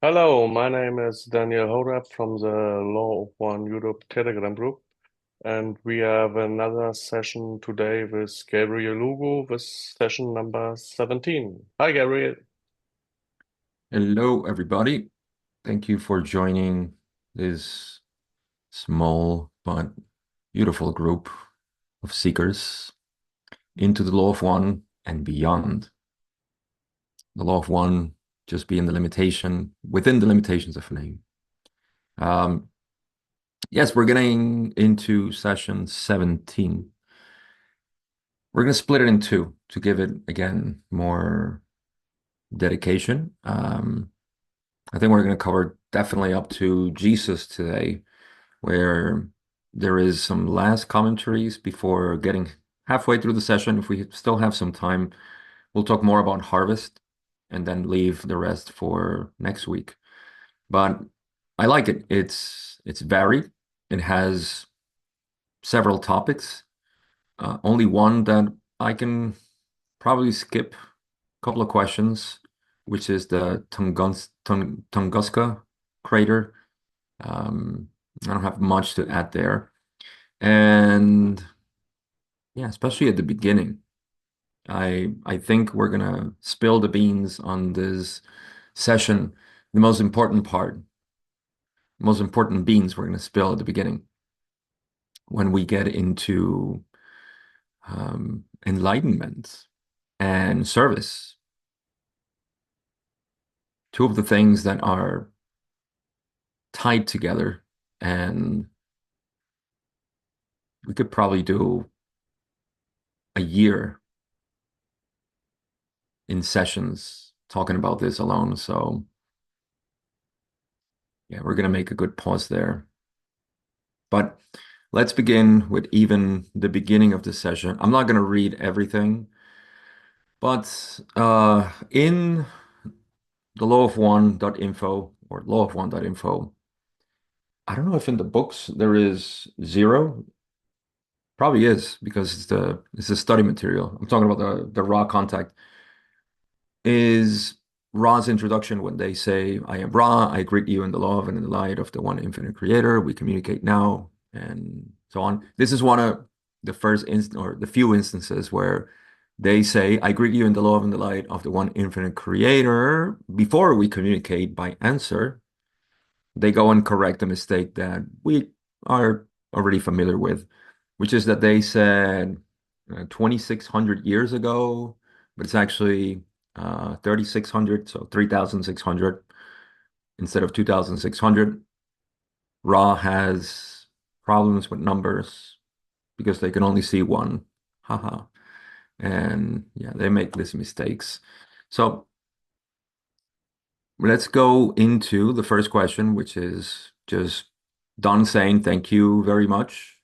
Hello, my name is Daniel Horab from the Law of One Europe Telegram group, and we have another session today with Gabriel Lugo with session number 17. Hi, Gabriel. Hello, everybody. Thank you for joining this small but beautiful group of seekers into the law of one and beyond. The law of one just being the limitation within the limitations of name. Um, yes, we're getting into session 17. We're going to split it in two to give it, again, more dedication. I think we're going to cover definitely up to Jesus today, where there is some last commentaries before getting halfway through the session. If we still have some time, we'll talk more about harvest and then leave the rest for next week. But I like it. It's varied. It has several topics. Only one that I can probably skip a couple of questions, which is the Tunguska crater. I don't have much to add there. And yeah, especially at the beginning. I think we're gonna spill the beans on this session. The most important part, most important beans we're gonna spill at the beginning when we get into enlightenment and service. Two of the things that are tied together, and we could probably do a year in sessions talking about this alone. So yeah, we're gonna make a good pause there. But let's begin with even the beginning of the session. I'm not going to read everything, but in the lawof1.info or lawofone.info, I don't know if in the books there is zero. Probably is because it's the study material. I'm talking about the raw contact. Is Ra's introduction when they say, I am Ra, I greet you in the love and in the light of the one infinite creator. We communicate now, and so on. This is one of the first inst or the few instances where they say, I greet you in the love and the light of the one infinite creator. Before we communicate by answer, they go and correct a mistake that we are already familiar with, which is that they said 2,600 years ago, but it's actually 3,600, so 3,600 instead of 2,600. Ra has problems with numbers because they can only see one. Haha. And yeah, they make these mistakes. So let's go into the first question, which is just Don saying thank you very much.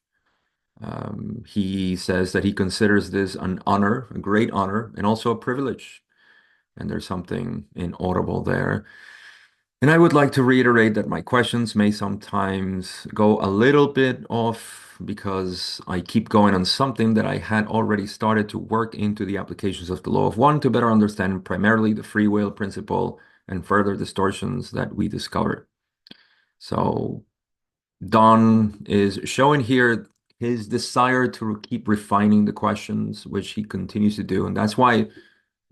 He says that he considers this an honor, a great honor, and also a privilege. And there's something inaudible there. And I would like to reiterate that my questions may sometimes go a little bit off because I keep going on something that I had already started to work into the applications of the law of one to better understand primarily the free will principle and further distortions that we discovered. So Don is showing here his desire to keep refining the questions, which he continues to do. And that's why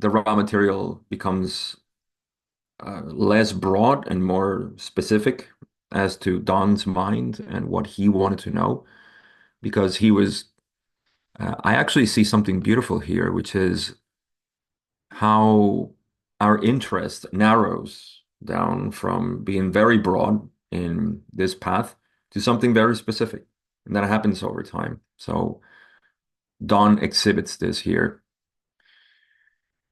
the raw material becomes less broad and more specific as to Don's mind and what he wanted to know, because I actually see something beautiful here, which is how our interest narrows down from being very broad in this path to something very specific. And that happens over time. So Don exhibits this here.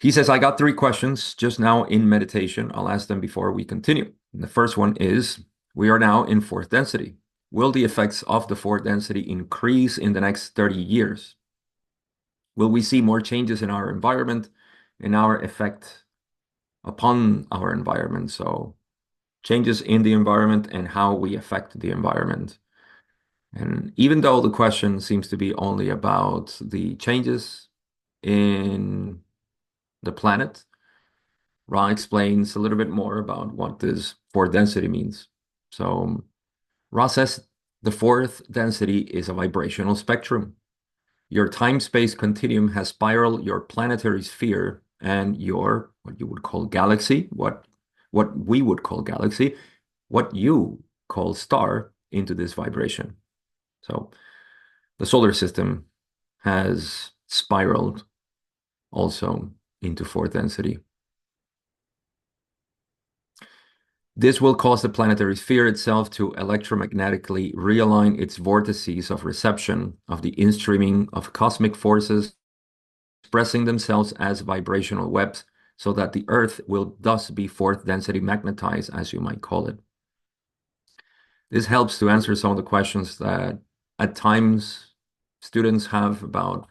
He says, I got three questions just now in meditation. I'll ask them before we continue. And the first one is, we are now in fourth density. Will the effects of the fourth density increase in the next 30 years? Will we see more changes in our environment, in our effect upon our environment? So changes in the environment and how we affect the environment. And even though the question seems to be only about the changes in the planet, Ra explains a little bit more about what this fourth density means. So Ra says the fourth density is a vibrational spectrum. Your time-space continuum has spiraled your planetary sphere and your what you would call galaxy, what we would call galaxy, what you call star into this vibration. So the solar system has spiraled also into fourth density. This will cause the planetary sphere itself to electromagnetically realign its vortices of reception of the instreaming of cosmic forces, expressing themselves as vibrational webs, so that the Earth will thus be fourth density magnetized, as you might call it. This helps to answer some of the questions that at times students have about,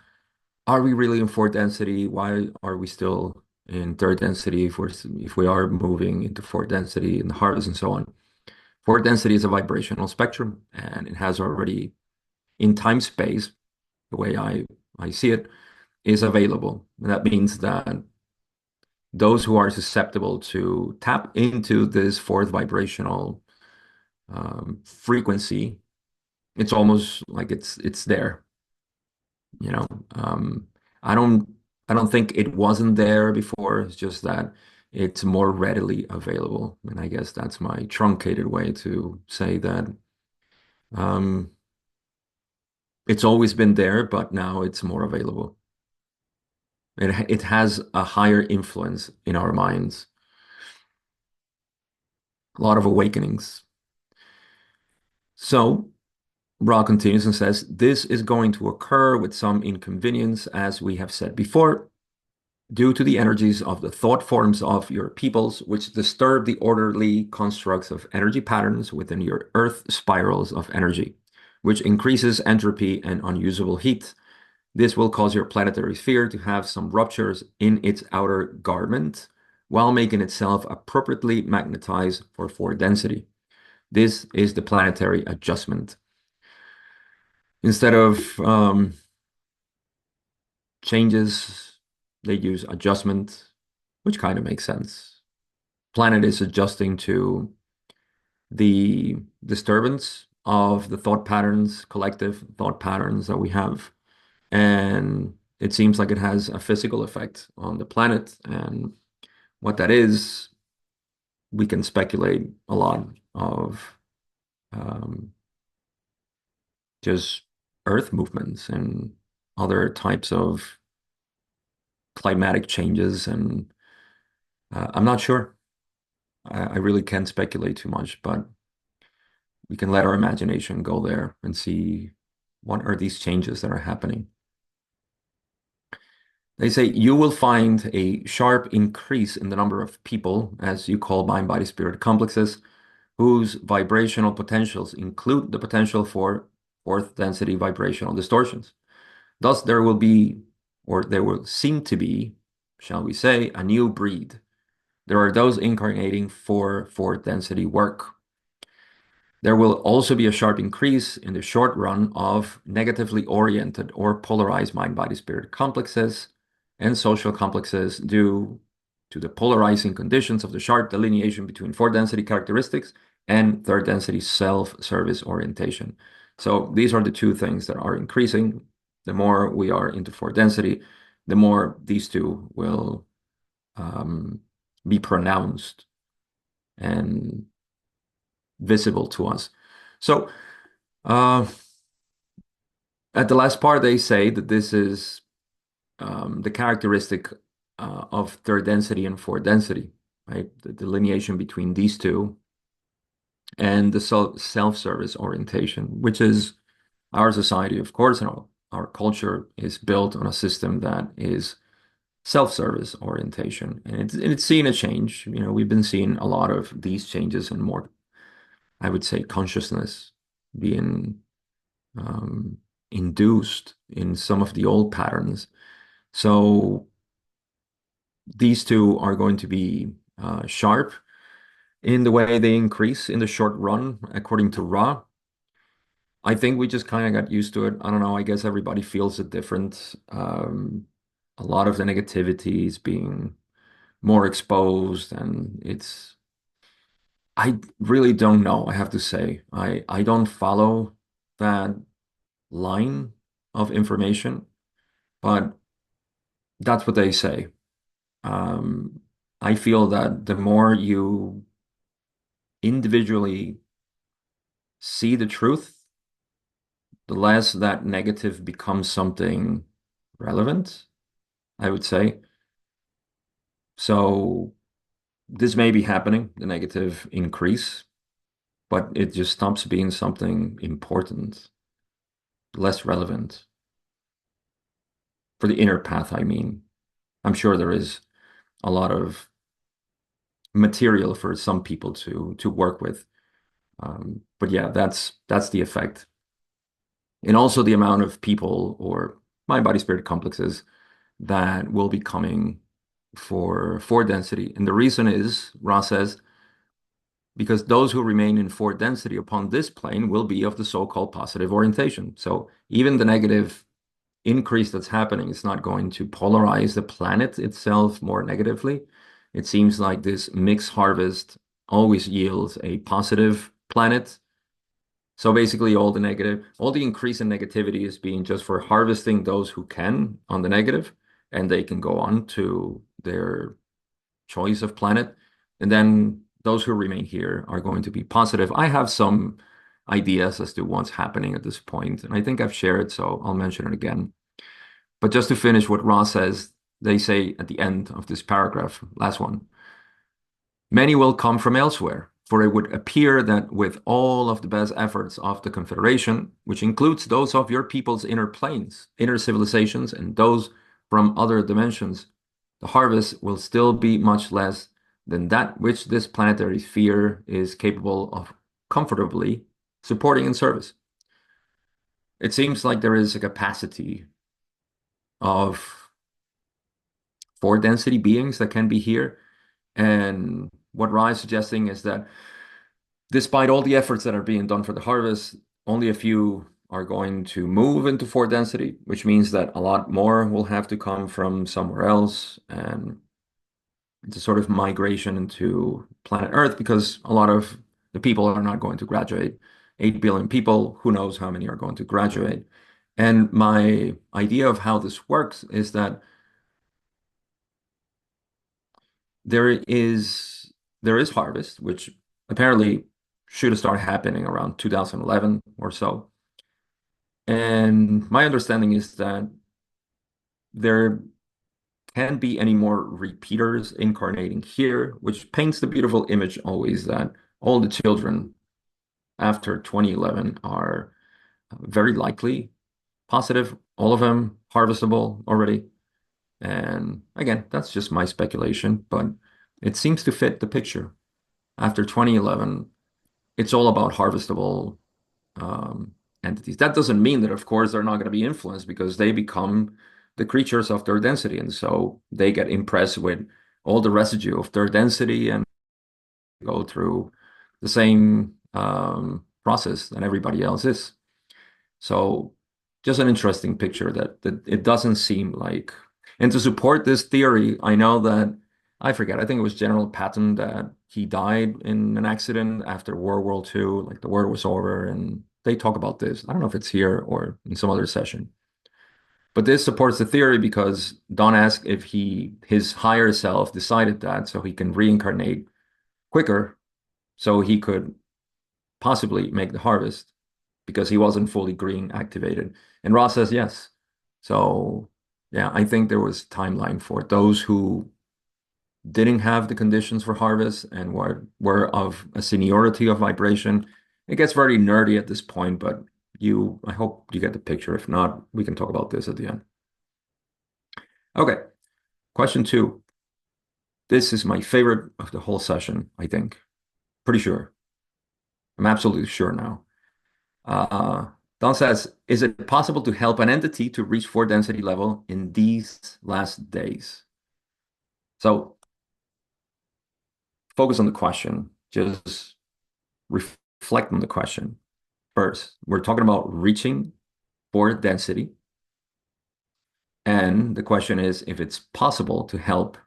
are we really in fourth density? Why are we still in third density if we are moving into fourth density in the hearts and so on? Fourth density is a vibrational spectrum, and it has already in time space, the way I see it, is available. And that means that those who are susceptible to tap into this fourth vibrational frequency, it's almost like it's there. You know, um, I don't I don't think it wasn't there before. It's just that it's more readily available, and I guess that's my truncated way to say that um, it's always been there, but now it's more available. It has a higher influence in our minds. A lot of awakenings. So Ra continues and says, this is going to occur with some inconvenience, as we have said before, due to the energies of the thought forms of your peoples, which disturb the orderly constructs of energy patterns within your earth spirals of energy, which increases entropy and unusable heat. This will cause your planetary sphere to have some ruptures in its outer garment, while making itself appropriately magnetized for fourth density. This is the planetary adjustment. Instead of changes, they use adjustment, which kind of makes sense. Planet is adjusting to the disturbance of the thought patterns, collective thought patterns that we have. And it seems like it has a physical effect on the planet. And what that is, we can speculate a lot of um, just Earth movements and other types of climatic changes. And I'm not sure. I really can't speculate too much, but we can let our imagination go there and see what are these changes that are happening. They say you will find a sharp increase in the number of people, as you call mind, body, spirit complexes, whose vibrational potentials include the potential for fourth density vibrational distortions. Thus, there will be, or there will seem to be, shall we say, a new breed. There are those incarnating for fourth density work. There will also be a sharp increase in the short run of negatively oriented or polarized mind body spirit complexes and social complexes due to the polarizing conditions of the sharp delineation between fourth density characteristics and third density self-service orientation. So these are the two things that are increasing. The more we are into fourth density, the more these two will be pronounced and visible to us. So uh, at the last part, they say that this is the characteristic of third density and fourth density, right? The delineation between these two and the self-service orientation, which is our society, of course, and our culture is built on a system that is self-service orientation. And it's seen a change. You know, we've been seeing a lot of these changes and more, I would say, consciousness being um, induced in some of the old patterns. So these two are going to be sharp in the way they increase in the short run, according to Ra. I think we just kind of got used to it. I don't know. I guess everybody feels it different. A lot of the negativity is being more exposed, and I really don't know, I have to say. I don't follow that line of information, but that's what they say. Um, I feel that the more you individually see the truth, the less that negative becomes something relevant, I would say. So this may be happening, the negative increase, but it just stops being something important, less relevant for the inner path, I mean. I'm sure there is a lot of material for some people to work with. But yeah, that's the effect. And also the amount of people or mind body spirit complexes that will be coming for density. And the reason is, Ross says, because those who remain in fourth density upon this plane will be of the so-called positive orientation. So even the negative increase that's happening is not going to polarize the planet itself more negatively. It seems like this mixed harvest always yields a positive planet. So basically all the increase in negativity is being just for harvesting those who can on the negative, and they can go on to their choice of planet. And then those who remain here are going to be positive. I have some ideas as to what's happening at this point, and I think I've shared, so I'll mention it again. But just to finish what Ross says, they say at the end of this paragraph, last one, many will come from elsewhere, for it would appear that with all of the best efforts of the Confederation, which includes those of your people's inner planes, inner civilizations, and those from other dimensions, the harvest will still be much less than that which this planetary sphere is capable of comfortably supporting in service. It seems like there is a capacity of four density beings that can be here. And what Ra is suggesting is that despite all the efforts that are being done for the harvest, only a few are going to move into four density, which means that a lot more will have to come from somewhere else. And it's a sort of migration into planet Earth because a lot of the people are not going to graduate. 8 billion people, who knows how many are going to graduate. And my idea of how this works is that there is there is harvest, which apparently should have started happening around 2011 or so. And my understanding is that there can't be any more repeaters incarnating here, which paints the beautiful image always that all the children after 2011 are very likely positive, all of them harvestable already. And again, that's just my speculation, but it seems to fit the picture. After 2011, it's all about harvestable um, entities. That doesn't mean that, of course, they're not going to be influenced because they become the creatures of their density. And so they get impressed with all the residue of their density and go through the same process that everybody else is. So just an interesting picture that it doesn't seem like. And to support this theory, I know that I forget, I think it was General Patton that he died in an accident after World War II, like the war was over, and they talk about this. I don't know if it's here or in some other session. But this supports the theory because Don asked if his higher self decided that so he can reincarnate quicker, so he could possibly make the harvest because he wasn't fully green activated. And Ross says yes. So yeah, I think there was a timeline for those who didn't have the conditions for harvest and were of a seniority of vibration. It gets very nerdy at this point, but I hope you get the picture. If not, we can talk about this at the end. Okay, question 2. This is my favorite of the whole session, I think. Pretty sure. I'm absolutely sure now. Uh, Don says, is it possible to help an entity to reach four density level in these last days? So focus on the question. Just reflect on the question. First, we're talking about reaching four density. And the question is if it's possible to help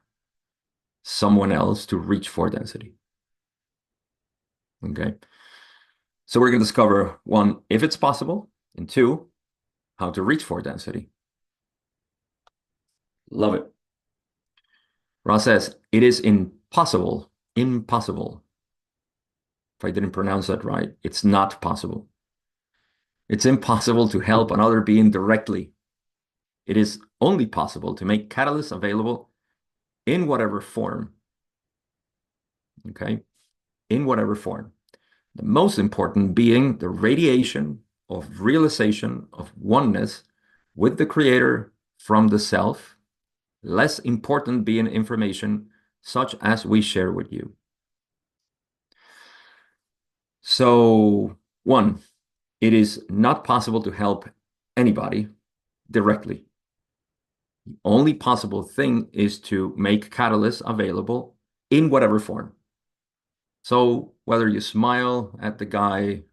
someone else to reach four density. Okay. So we're going to discover one, if it's possible, and two, how to reach for density. Love it. Ross says, it is impossible. If I didn't pronounce that right, it's not possible. It's impossible to help another being directly. It is only possible to make catalysts available in whatever form. Okay. In whatever form. The most important being the radiation of realization of oneness with the creator from the self, less important being information such as we share with you. So, one, it is not possible to help anybody directly. The only possible thing is to make catalysts available in whatever form. So, whether you smile at the guy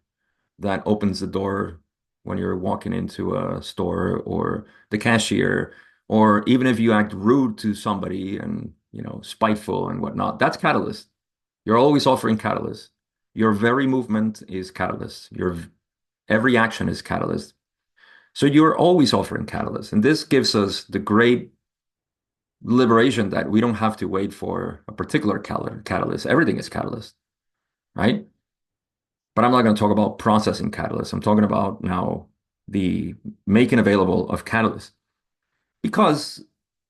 that opens the door when you're walking into a store, or the cashier, or even if you act rude to somebody and, spiteful and whatnot, that's catalyst. You're always offering catalyst. Your very movement is catalyst. Your every action is catalyst. So you're always offering catalyst. And this gives us the great liberation that we don't have to wait for a particular catalyst. Everything is catalyst, right? But I'm not going to talk about processing catalysts. I'm talking about now the making available of catalysts. Because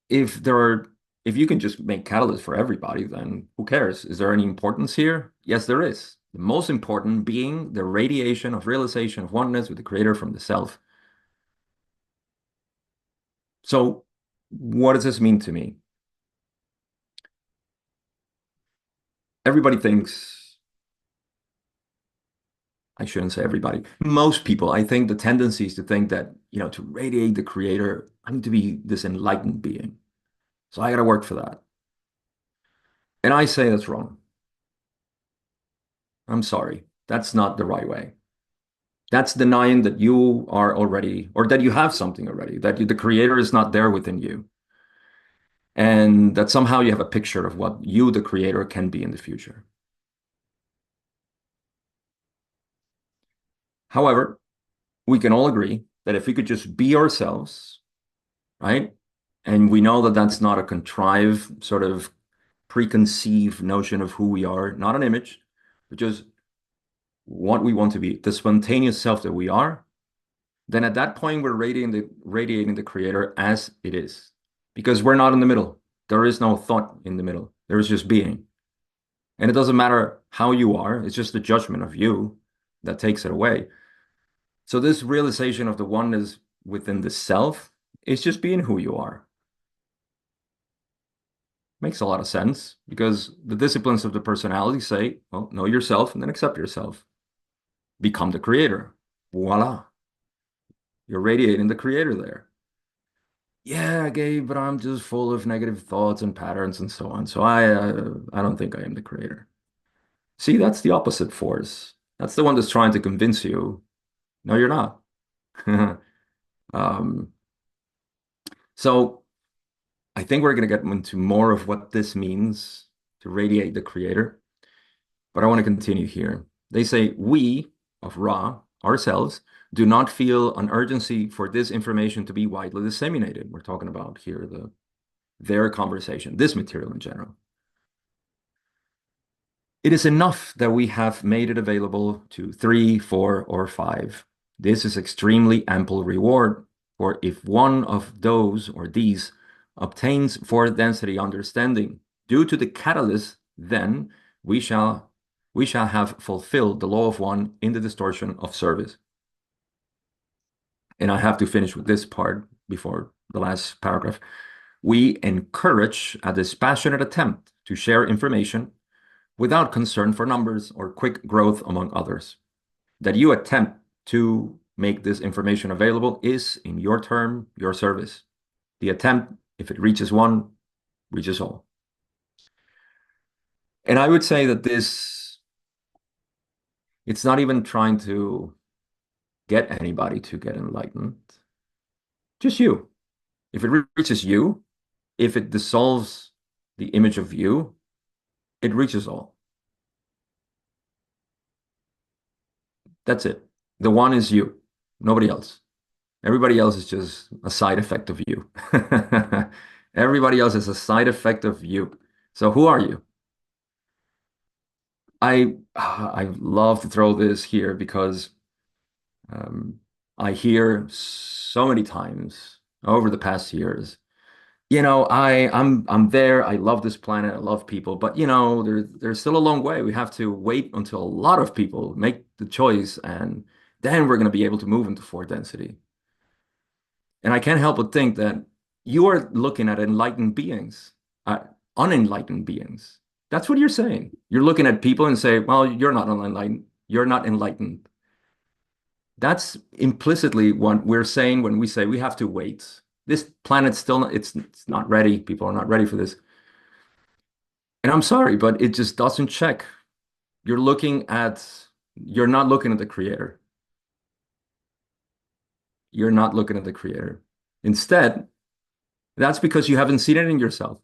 if there are, if you can just make catalysts for everybody, then who cares? Is there any importance here? Yes, there is. The most important being the radiation of realization of oneness with the creator from the self. So what does this mean to me? Everybody thinks, I shouldn't say everybody, most people, I think the tendency is to think that, to radiate the creator, I need to be this enlightened being. So I got to work for that. And I say that's wrong. I'm sorry. That's not the right way. That's denying that you are already, or that you have something already, that the creator is not there within you. And that somehow you have a picture of what you, the creator, can be in the future. However, we can all agree that if we could just be ourselves, right? And we know that that's not a contrived, sort of preconceived notion of who we are, not an image, but just what we want to be, the spontaneous self that we are, then at that point we're radiating the creator as it is. Because we're not in the middle. There is no thought in the middle. There is just being. And it doesn't matter how you are, it's just the judgment of you that takes it away. So this realization of the oneness within the self is just being who you are. Makes a lot of sense, because the disciplines of the personality say, well, know yourself and then accept yourself. Become the creator. Voila. You're radiating the creator there. Yeah, Gabe, but I'm just full of negative thoughts and patterns and so on. So I don't think I am the creator. See, that's the opposite force. That's the one that's trying to convince you, no, you're not. Um, so I think we're going to get into more of what this means to radiate the creator, but I want to continue here. They say we of Ra, ourselves, do not feel an urgency for this information to be widely disseminated. We're talking about here their conversation, this material in general. It is enough that we have made it available to 3, 4, or 5. This is extremely ample reward, for if one of those or these obtains fourth density understanding due to the catalyst, then we shall have fulfilled the law of one in the distortion of service. And I have to finish with this part before the last paragraph. We encourage a dispassionate attempt to share information without concern for numbers or quick growth among others. That you attempt to make this information available is, in your term, your service. The attempt, if it reaches one, reaches all. And I would say that it's not even trying to get anybody to get enlightened, just you. If it reaches you, if it dissolves the image of you, it reaches all. That's it. The one is you, nobody else. Everybody else is just a side effect of you. Everybody else is a side effect of you. So who are you? I love to throw this here because um, I hear so many times over the past years, I'm there. I love this planet. I love people, but there's still a long way. We have to wait until a lot of people make the choice, and then we're going to be able to move into fourth density. And I can't help but think that you are looking at enlightened beings, uh, unenlightened beings. That's what you're saying. You're looking at people and say, well, you're not enlightened. You're not enlightened. That's implicitly what we're saying when we say we have to wait. This planet's still not, it's not ready. People are not ready for this. And I'm sorry, but it just doesn't check. You're looking at, you're not looking at the creator. You're not looking at the creator. Instead, that's because you haven't seen it in yourself.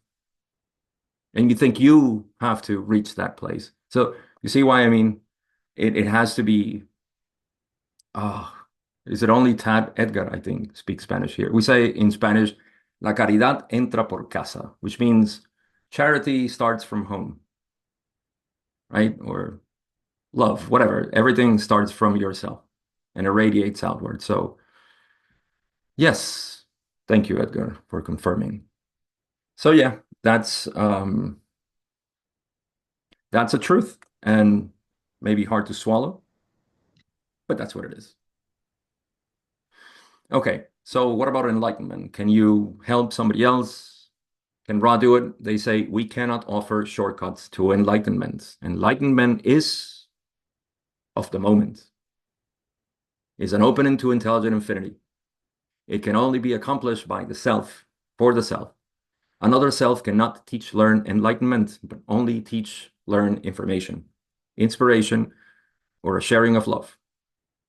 And you think you have to reach that place. So you see why I mean it has to be uh is it only Tad Edgar, I think, speaks Spanish here. We say in Spanish, la caridad entra por casa, which means charity starts from home, right? Or love, whatever. Everything starts from yourself and irradiates outward. So yes, thank you, Edgar, for confirming. So yeah, that's a truth and maybe hard to swallow, but that's what it is. Okay, so what about enlightenment? Can you help somebody else? Can Ra do it? They say we cannot offer shortcuts to enlightenment. Enlightenment is of the moment, is an opening to intelligent infinity. It can only be accomplished by the self, for the self. Another self cannot teach, learn enlightenment, but only teach, learn information, inspiration, or a sharing of love,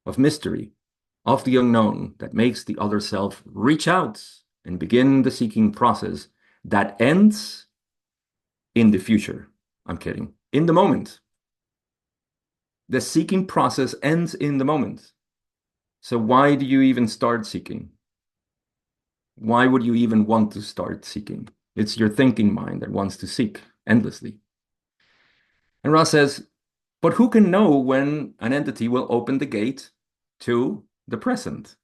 of mystery, of the unknown that makes the other self reach out and begin the seeking process that ends in the future. I'm kidding. In the moment. The seeking process ends in the moment. So why do you even start seeking? Why would you even want to start seeking? It's your thinking mind that wants to seek endlessly. And Ra says, but who can know when an entity will open the gate to the present?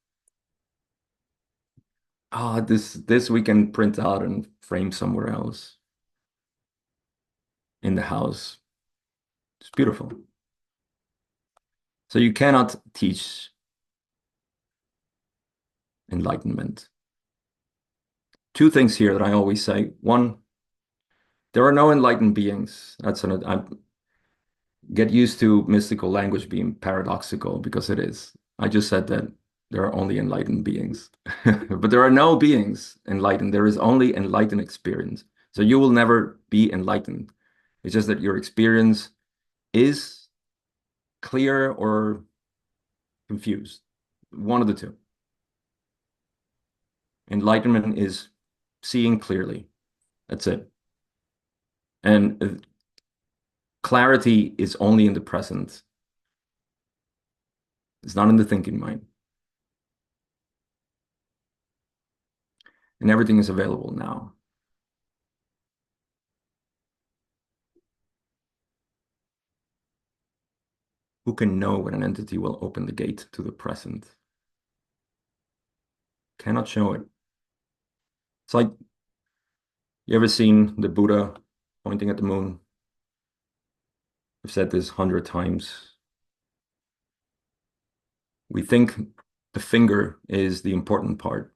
This we can print out and frame somewhere else in the house. It's beautiful. So you cannot teach enlightenment. Two things here that I always say. One, there are no enlightened beings. I get used to mystical language being paradoxical because it is. I just said that there are only enlightened beings. But there are no beings enlightened. There is only enlightened experience. So you will never be enlightened. It's just that your experience is clear or confused. One of the two. Enlightenment is seeing clearly. That's it. And clarity is only in the present. It's not in the thinking mind. And everything is available now. Who can know when an entity will open the gate to the present? Cannot show it. It's like, you ever seen the Buddha pointing at the moon? I've said this 100 times. We think the finger is the important part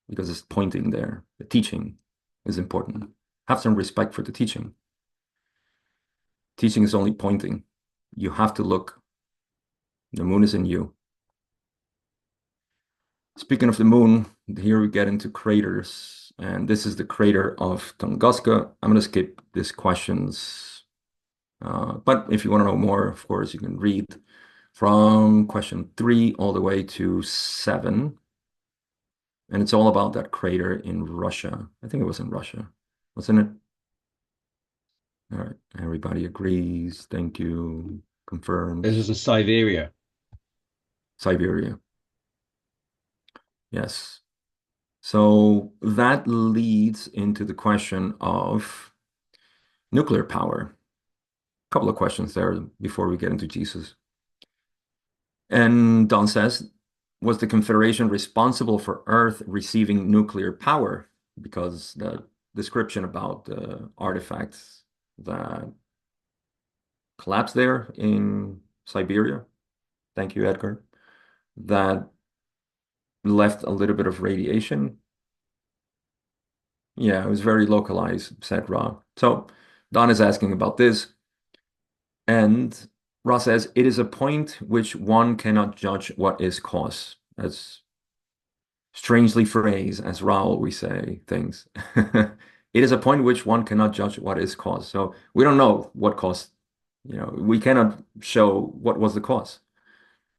because it's pointing there. The teaching is important. Have some respect for the teaching. Teaching is only pointing. You have to look. The moon is in you. Speaking of the moon, here we get into craters, and this is the crater of Tunguska. I'm going to skip these questions, but if you want to know more, of course, you can read from question 3 all the way to 7, and it's all about that crater in Russia. I think it was in Russia, wasn't it? All right, everybody agrees. Thank you. This Confirms. is in Siberia. Siberia. Yes. So that leads into the question of nuclear power. A couple of questions there before we get into Jesus. And Don says, was the Confederation responsible for Earth receiving nuclear power? Because the description about the artifacts that collapsed there in Siberia, thank you, Edgar, that left a little bit of radiation. Yeah, it was very localized, said Ra. So Don is asking about this. And Ra says, it is a point which one cannot judge what is cause. That's strangely phrased, as Ra always say things. It is a point which one cannot judge what is cause. So we don't know what caused, we cannot show what was the cause.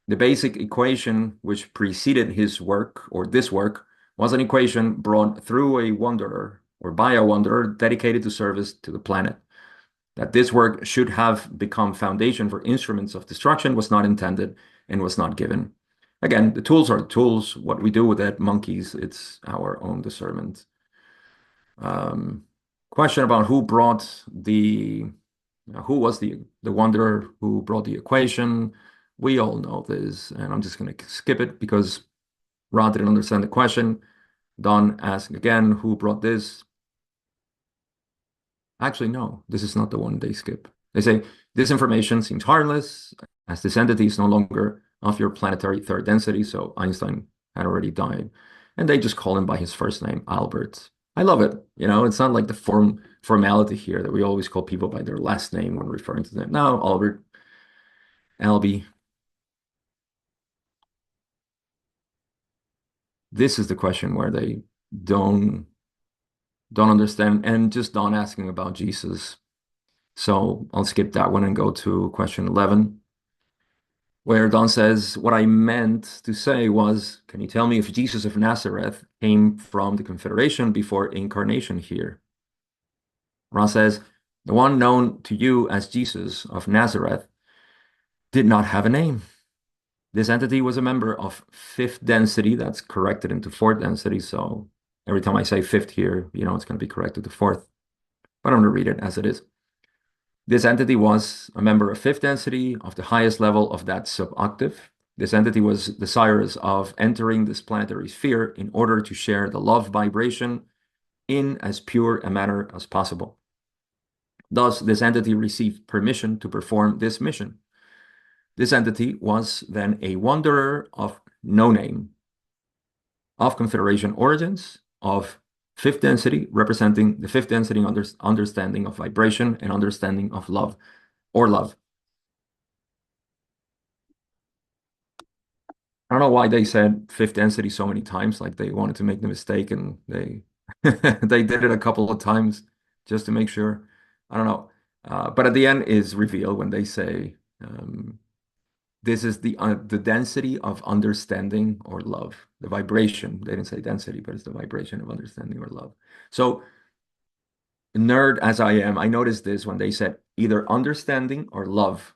The basic equation which preceded his work or this work was an equation brought through a wanderer or by a wanderer dedicated to service to the planet. That this work should have become foundation for instruments of destruction was not intended and was not given. Again, the tools are the tools. What we do with that monkeys, it's our own discernment. Um, Question about who was the wanderer who brought the equation. We all know this, and I'm just going to skip it because Rod didn't understand the question. Don asked again, who brought this? Actually, no, this is not the one they skip. They say, this information seems harmless as this entity is no longer of your planetary third density. So Einstein had already died. And they just call him by his first name, Albert. I love it. It's not like the formality here that we always call people by their last name when referring to them. No, Albert, Albie. This is the question where they don't don't understand and just don't asking about Jesus. So I'll skip that one and go to question 11, where Don says, what I meant to say was, can you tell me if Jesus of Nazareth came from the Confederation before incarnation here? Ron says, the one known to you as Jesus of Nazareth did not have a name. This entity was a member of fifth density. That's corrected into fourth density. So every time I say fifth here, it's going to be corrected to fourth. But I'm going to read it as it is. This entity was a member of fifth density of the highest level of that suboctave. This entity was desirous of entering this planetary sphere in order to share the love vibration in as pure a manner as possible. Thus, this entity received permission to perform this mission. This entity was then a wanderer of no name, of Confederation origins, of fifth density, representing the fifth density understanding of vibration and understanding of love or love. I don't know why they said fifth density so many times, like they wanted to make the mistake and they they did it a couple of times just to make sure. I don't know. But at the end is revealed when they say this is the density of understanding or love, the vibration. They didn't say density, but it's the vibration of understanding or love. So nerd as I am, I noticed this when they said either understanding or love.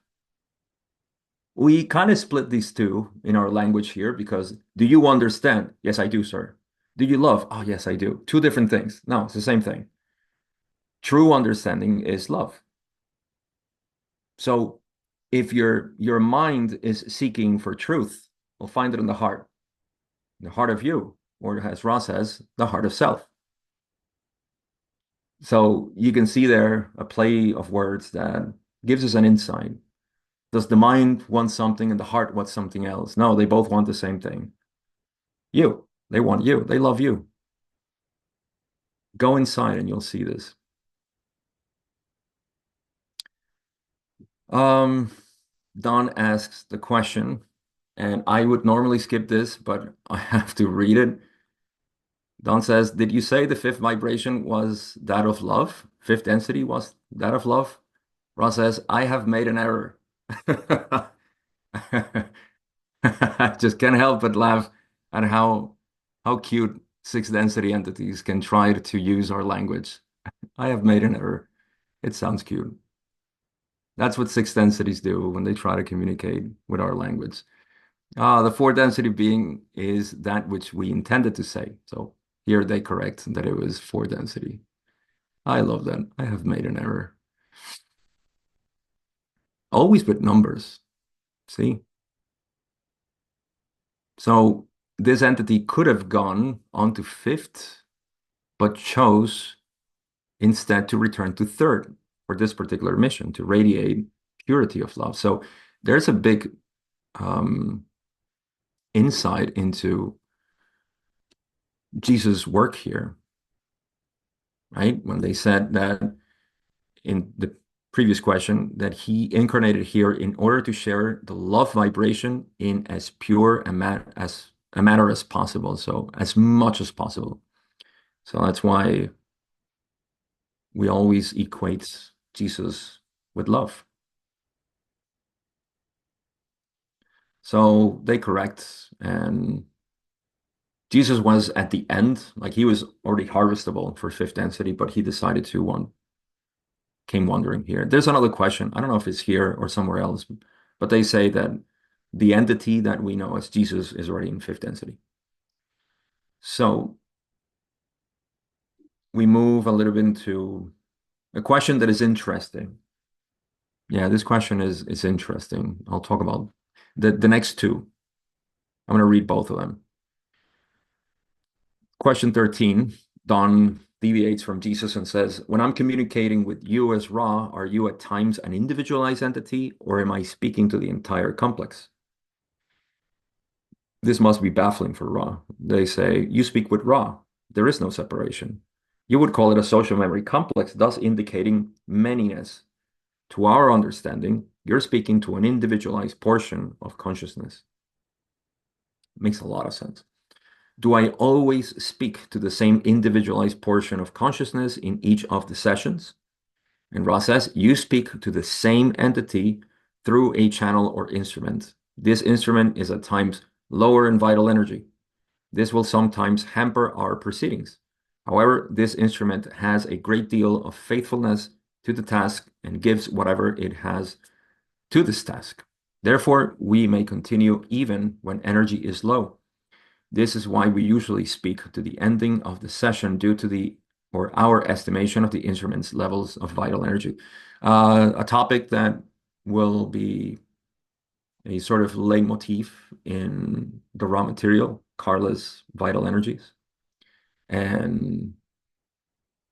We kind of split these two in our language here because do you understand? Yes, I do, sir. Do you love? Oh, yes, I do. Two different things. No, it's the same thing. True understanding is love. So if your mind is seeking for truth, we'll find it in the heart of you, or as Ross says, the heart of self. So you can see there a play of words that gives us an insight. Does the mind want something and the heart wants something else? No, they both want the same thing. You. They want you. They love you. Go inside and you'll see this. Um, Don asks the question, and I would normally skip this, but I have to read it. Don says, did you say the fifth vibration was that of love? Fifth density was that of love? Ross says, I have made an error. I just can't help but laugh at how cute sixth density entities can try to use our language. I have made an error. It sounds cute. That's what sixth densities do when they try to communicate with our language. The fourth density being is that which we intended to say. So here they correct that it was four density. I love that. I have made an error. Always with numbers. See? So this entity could have gone on to fifth, but chose instead to return to third for this particular mission, to radiate purity of love. So there's a big um, insight into Jesus' work here, right? When they said that in the previous question, that he incarnated here in order to share the love vibration in as pure as a manner as possible, so as much as possible. So that's why we always equate Jesus with love. So they correct, and Jesus was at the end, like he was already harvestable for fifth density, but he decided to came wandering here. There's another question. I don't know if it's here or somewhere else, but they say that the entity that we know as Jesus is already in fifth density. So we move a little bit into a question that is interesting. Yeah, this question is interesting. I'll talk about the next two. I'm going to read both of them. Question 13, Don deviates from Jesus and says, when I'm communicating with you as Ra, are you at times an individualized entity, or am I speaking to the entire complex? This must be baffling for Ra. They say, you speak with Ra. There is no separation. You would call it a social memory complex, thus indicating manyness. To our understanding, you're speaking to an individualized portion of consciousness. Makes a lot of sense. Do I always speak to the same individualized portion of consciousness in each of the sessions? And Ra says, you speak to the same entity through a channel or instrument. This instrument is at times lower in vital energy. This will sometimes hamper our proceedings. However, this instrument has a great deal of faithfulness to the task and gives whatever it has to this task. Therefore, we may continue even when energy is low. This is why we usually speak to the ending of the session due to the or our estimation of the instrument's levels of vital energy. A topic that will be a sort of leitmotif in the raw material, Carla's vital energies. And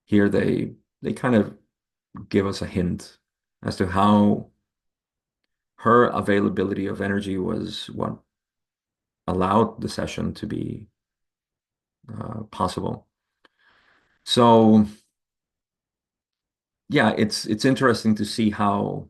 here they kind of give us a hint as to how her availability of energy was what allowed the session to be possible. So yeah, it's interesting to see how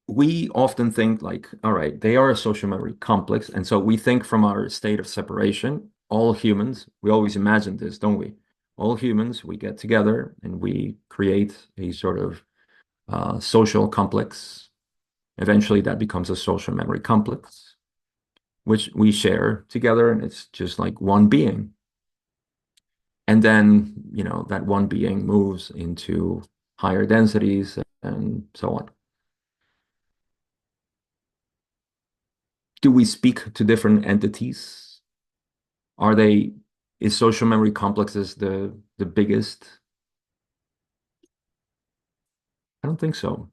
we often think like, all right, they are a social memory complex, and so we think from our state of separation, all humans, we always imagine this, don't we? All humans, we get together and we create a sort of social complex. Eventually, that becomes a social memory complex, which we share together, and it's just like one being. And then, that one being moves into higher densities and so on. Do we speak to different entities? Are they, is social memory complexes the biggest? I don't think so.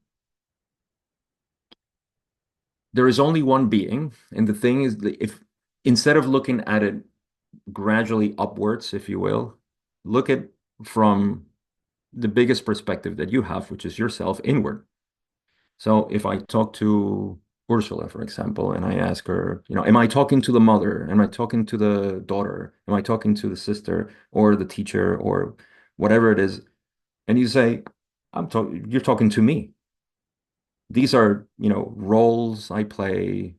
There is only one being, and the thing is, if instead of looking at it gradually upwards, if you will, look at from the biggest perspective that you have, which is yourself inward. So if I talk to Ursula, for example, and I ask her, am I talking to the mother? Am I talking to the daughter? Am I talking to the sister or the teacher or whatever it is? And you say, you're talking to me. These are, roles I play.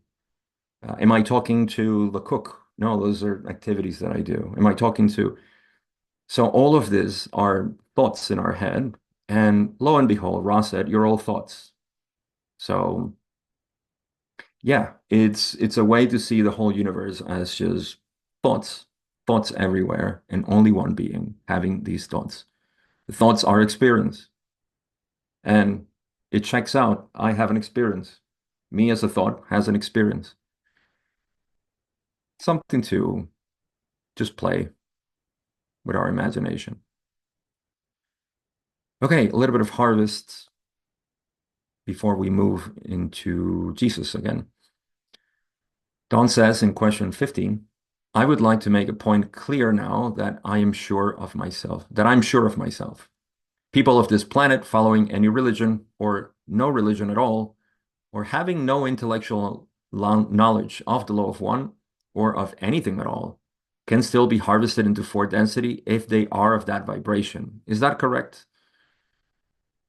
Am I talking to the cook? No, those are activities that I do. Am I talking to? So all of these are thoughts in our head. And lo and behold, Ross said, you're all thoughts. So yeah, it's a way to see the whole universe as just thoughts, thoughts everywhere, and only one being having these thoughts. The thoughts are experience. And It checks out. I have an experience. Me as a thought has an experience. Something to just play with our imagination. Okay, a little bit of harvest before we move into Jesus again. Don says in question 15, I would like to make a point clear now that I am sure of myself, that I'm sure of myself. People of this planet following any religion or no religion at all, or having no intellectual knowledge of the law of one or of anything at all, can still be harvested into four density if they are of that vibration. Is that correct?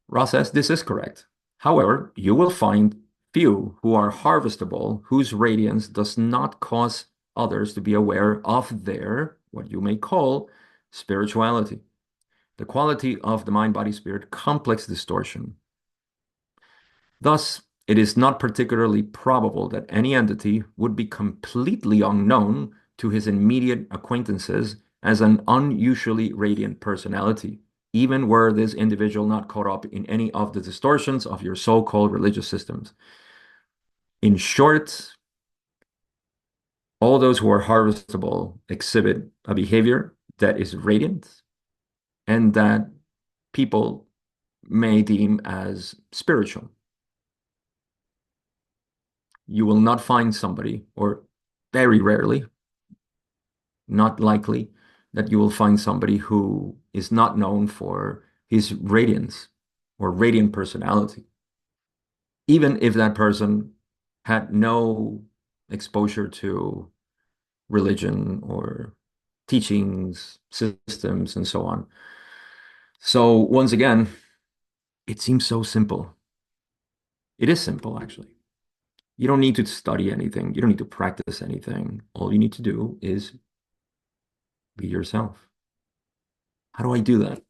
Ross says this is correct. However, you will find few who are harvestable, whose radiance does not cause others to be aware of their, what you may call, spirituality, the quality of the mind body spirit complex distortion. Thus, it is not particularly probable that any entity would be completely unknown to his immediate acquaintances as an unusually radiant personality, even were this individual not caught up in any of the distortions of your so-called religious systems. In short, all those who are harvestable exhibit a behavior that is radiant and that people may deem as spiritual. You will not find somebody, or very rarely, not likely, that you will find somebody who is not known for his radiance or radiant personality, even if that person had no exposure to religion or teachings, systems, and so on. So, once again, it seems so simple. It is simple, actually. You don't need to study anything. You don't need to practice anything. All you need to do is be yourself. How do I do that?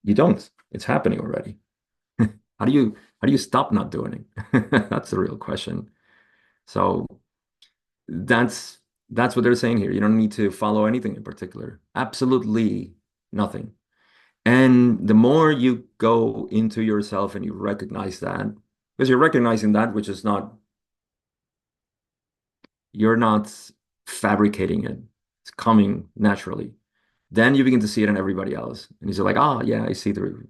You don't. It's happening already. How do you stop not doing it? That's the real question. So that's that's what they're saying here. You don't need to follow anything in particular. Absolutely nothing. And the more you go into yourself and you recognize that, because you're recognizing that which is not, you're not fabricating it. It's coming naturally. Then you begin to see it in everybody else. And he's like, ah, yeah, I see the,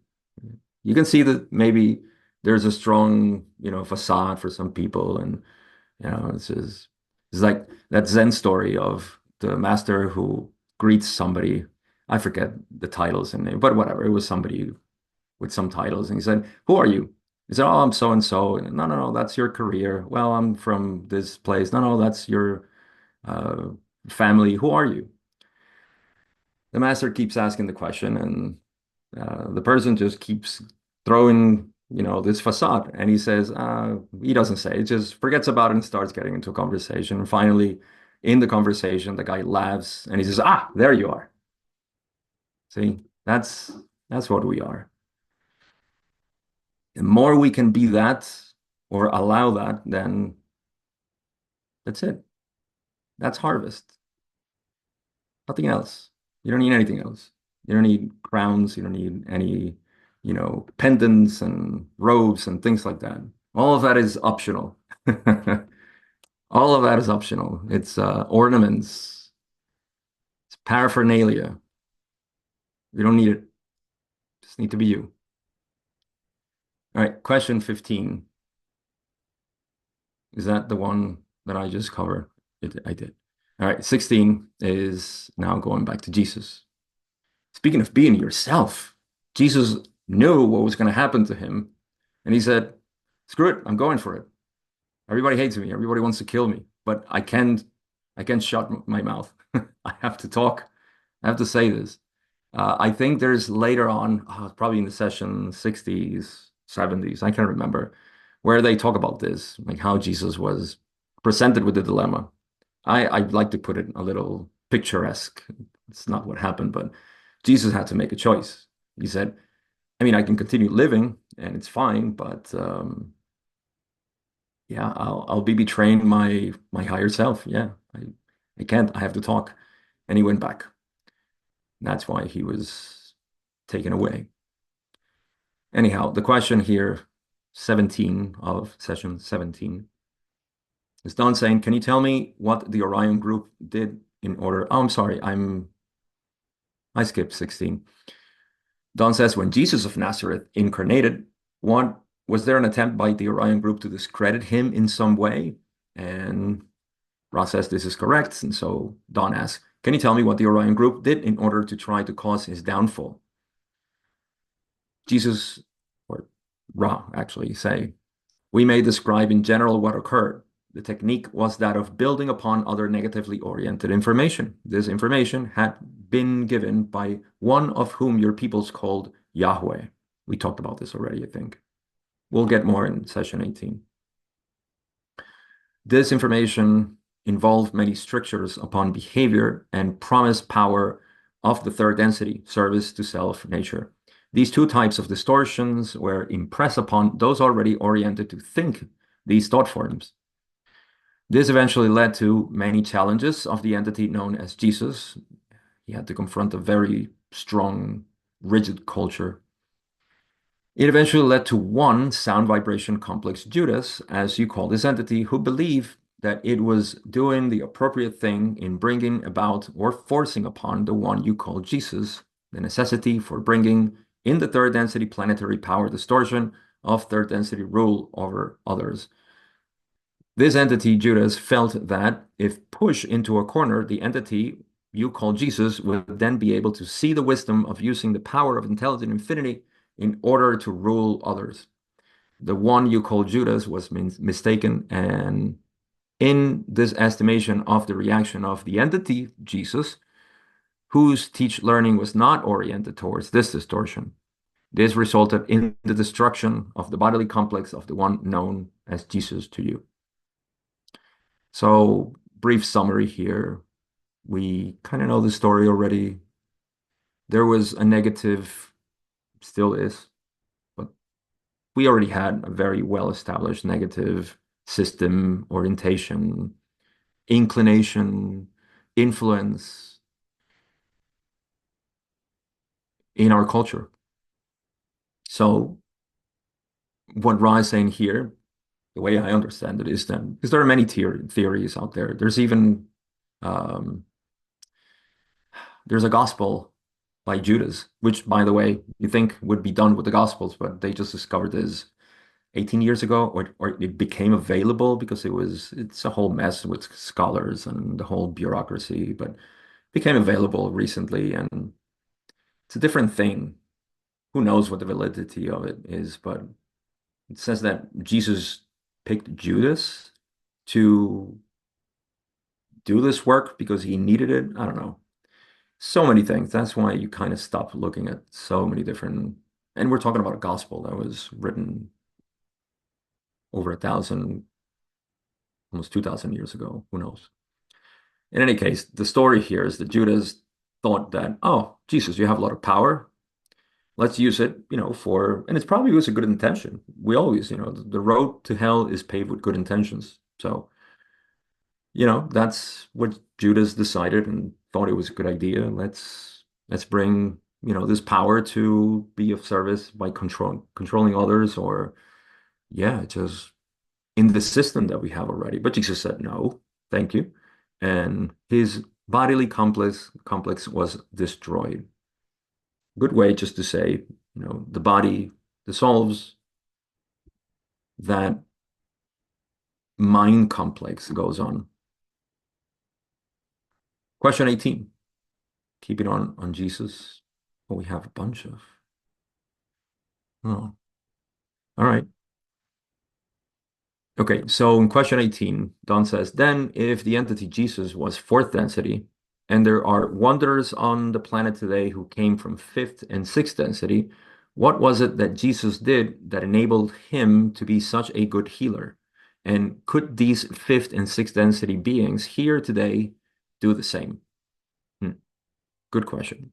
you can see that maybe there's a strong, facade for some people. And, it's like that Zen story of the master who greets somebody. I forget the titles and name, but whatever. It was somebody with some titles. And he said, who are you? He said, oh, I'm so and so. And no, no, no, that's your career. Well, I'm from this place. No, no, that's your uh, family. Who are you? The master keeps asking the question, and the person just keeps throwing, this facade. And he says, he doesn't say, it just forgets about it and starts getting into a conversation. And finally, in the conversation, the guy laughs and he says, ah, there you are. See, that's what we are. The more we can be that or allow that, then that's it. That's harvest. Nothing else. You don't need anything else. You don't need crowns. You don't need any, pendants and robes and things like that. All of that is optional. All of that is optional. It's ornaments, it's paraphernalia. You don't need it. Just need to be you. All right, question 15. Is that the one that I just covered? I did. All right, 16 is now going back to Jesus. Speaking of being yourself, Jesus knew what was going to happen to him. And he said, screw it, I'm going for it. Everybody hates me. Everybody wants to kill me, but I can't shut my mouth. I have to talk. I have to say this. I think there's later on, probably in the session 60s, 70s, I can't remember, where they talk about this, like how Jesus was presented with the dilemma. I'd like to put it a little picturesque. It's not what happened, but Jesus had to make a choice. He said, I mean, I can continue living and it's fine, but yeah, I'll be betraying my higher self. Yeah, I can't. I have to talk. And he went back. That's why he was taken away. Anyhow, the question here 17 of session 17. It's Don saying, can you tell me what the Orion group did in order? Oh, I'm sorry, I skipped 16. Don says, when Jesus of Nazareth incarnated, what was there an attempt by the Orion group to discredit him in some way? And Ross says this is correct. And so Don asks, can you tell me what the Orion group did in order to try to cause his downfall? Jesus, or Ra actually, say, we may describe in general what occurred. The technique was that of building upon other negatively oriented information. This information had been given by one of whom your peoples called Yahweh. We talked about this already, I think. We'll get more in session 18. This information involved many strictures upon behavior and promised power of the third density, service to self nature. These two types of distortions were impressed upon those already oriented to think these thought forms. This eventually led to many challenges of the entity known as Jesus. He had to confront a very strong, rigid culture. It eventually led to one sound vibration complex Judas, as you call this entity, who believed that it was doing the appropriate thing in bringing about or forcing upon the one you call Jesus, the necessity for bringing in the third density planetary power distortion of third density rule over others. This entity, Judas, felt that if pushed into a corner, the entity you call Jesus would then be able to see the wisdom of using the power of intelligent infinity in order to rule others. The one you call Judas was mistaken, and in this estimation of the reaction of the entity, Jesus, whose teach learning was not oriented towards this distortion, this resulted in the destruction of the bodily complex of the one known as Jesus to you. So, brief summary here. We kind of know the story already. There was a negative, still is, but we already had a very well-established negative system, orientation, inclination, influence in our culture. So what Ra is saying here, the way I understand it, is that because there are many theories out there. There's even um, there's a gospel by Judas, which, by the way, you think would be done with the Gospels, but they just discovered this 18 years ago, or it became available because it's a whole mess with scholars and the whole bureaucracy, but became available recently, and it's a different thing. Who knows what the validity of it is, but it says that Jesus picked Judas to do this work because he needed it. I don't know. So many things. That's why you kind of stop looking at so many different, and we're talking about a gospel that was written over 1,000, almost 2,000 years ago. Who knows? In any case, the story here is that Judas thought that, oh, Jesus, you have a lot of power. Let's use it, and it's probably was a good intention. We always, the road to hell is paved with good intentions. So, that's what Judas decided and thought it was a good idea. Let's bring, this power to be of service by controlling others, or yeah, just in the system that we have already. But Jesus said, no, thank you. And his bodily complex was destroyed. Good way just to say, the body dissolves, that mind complex goes on. Question 18. Keeping on Jesus. Oh, we have a bunch of. Oh, all right. Okay, so in question 18, Don says, then if the entity Jesus was fourth density, and there are wanderers on the planet today who came from fifth and sixth density, what was it that Jesus did that enabled him to be such a good healer? And could these fifth and sixth density beings here today do the same? Good question.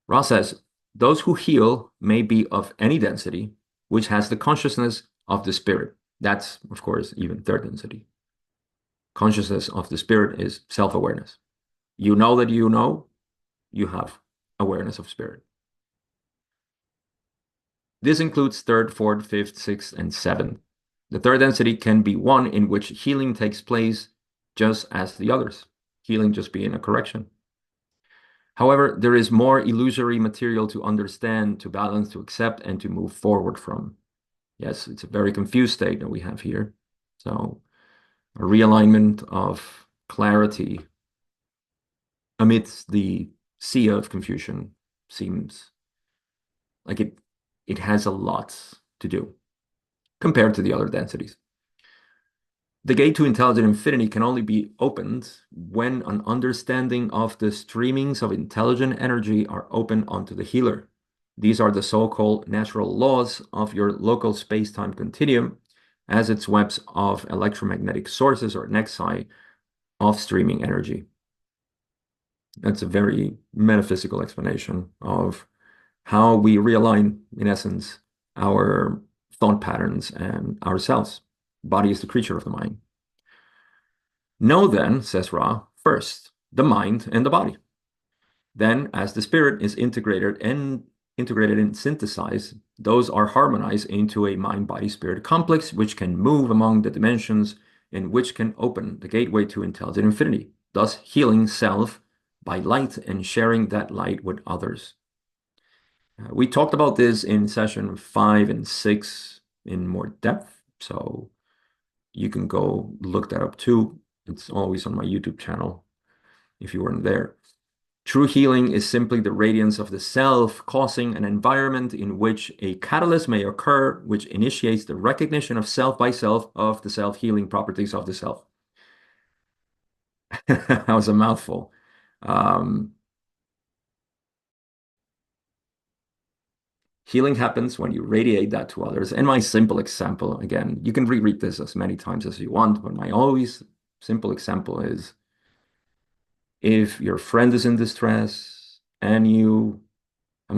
Ross says, those who heal may be of any density, which has the consciousness of the spirit. That's, of course, even third density. Consciousness of the spirit is self-awareness. You know that you have awareness of spirit. This includes third, fourth, fifth, sixth, and seventh. The third density can be one in which healing takes place just as the others, healing just being a correction. However, there is more illusory material to understand, to balance, to accept, and to move forward from. Yes, it's a very confused state that we have here. So, a realignment of clarity amidst the sea of confusion seems like it has a lot to do compared to the other densities. The gate to intelligent infinity can only be opened when an understanding of the streamings of intelligent energy are open onto the healer. These are the so-called natural laws of your local space-time continuum as its webs of electromagnetic sources or nexi of streaming energy. That's a very metaphysical explanation of how we realign, in essence, our thought patterns and ourselves. Body is the creature of the mind. Know then, says Ra, first the mind and the body. Then, as the spirit is integrated and synthesized, those are harmonized into a mind-body-spirit complex, which can move among the dimensions and which can open the gateway to intelligent infinity, thus healing self by light and sharing that light with others. We talked about this in session 5 and 6 in more depth, so you can go look that up too. It's always on my YouTube channel if you weren't there. True healing is simply the radiance of the self causing an environment in which a catalyst may occur, which initiates the recognition of self by self of the self-healing properties of the self. That was a mouthful. Um, Healing happens when you radiate that to others. And my simple example, again, you can reread this as many times as you want, but my always simple example is if your friend is in distress and I'm